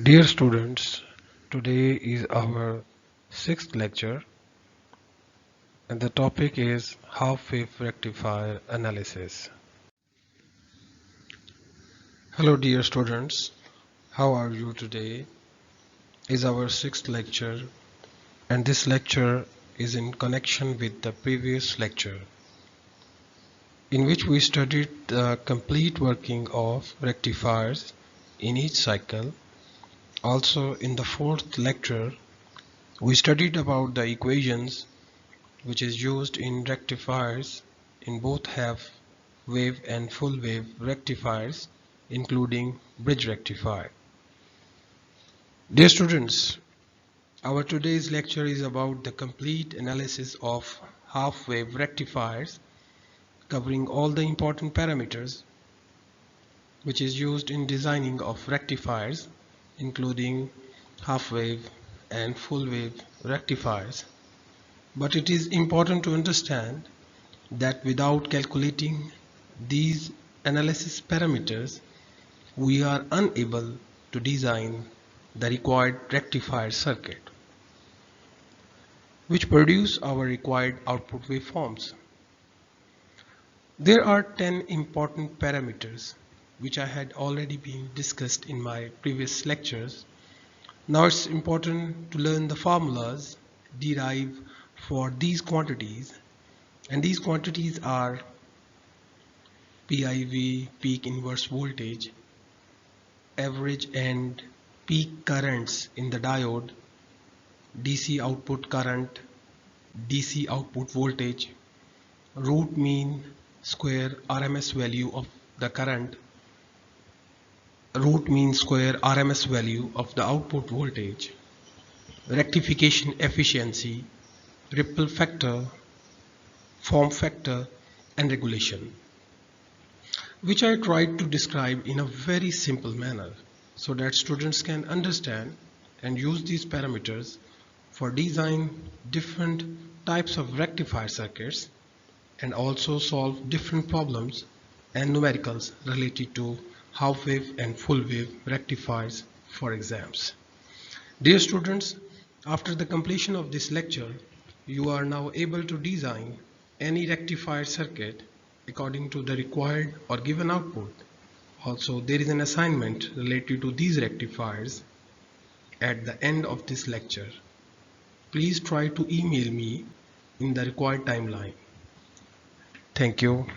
Dear students, today is our sixth lecture and the topic is half-wave rectifier analysis. Hello dear students, how are you today? Is our sixth lecture and this lecture is in connection with the previous lecture in which we studied the complete working of rectifiers in each cycle. Also in the fourth lecture we studied about the equations which is used in rectifiers in both half wave and full wave rectifiers, including bridge rectifier. Dear students, our today's lecture is about the complete analysis of half wave rectifiers, covering all the important parameters which is used in designing of rectifiers, including half wave and full wave rectifiers. But it is important to understand that without calculating these analysis parameters, we are unable to design the required rectifier circuit, which produce our required output waveforms. There are 10 important parameters which I had already been discussed in my previous lectures. Now it's important to learn the formulas derived for these quantities, and these quantities are PIV, peak inverse voltage, average and peak currents in the diode, DC output current, DC output voltage, root mean square RMS value of the current, root mean square RMS value of the output voltage, rectification efficiency, ripple factor, form factor, and regulation, which I tried to describe in a very simple manner so that students can understand and use these parameters for design different types of rectifier circuits and also solve different problems and numericals related to half wave and full wave rectifiers for exams. Dear students, after the completion of this lecture, you are now able to design any rectifier circuit according to the required or given output. Also, there is an assignment related to these rectifiers at the end of this lecture. Please try to email me in the required timeline. Thank you.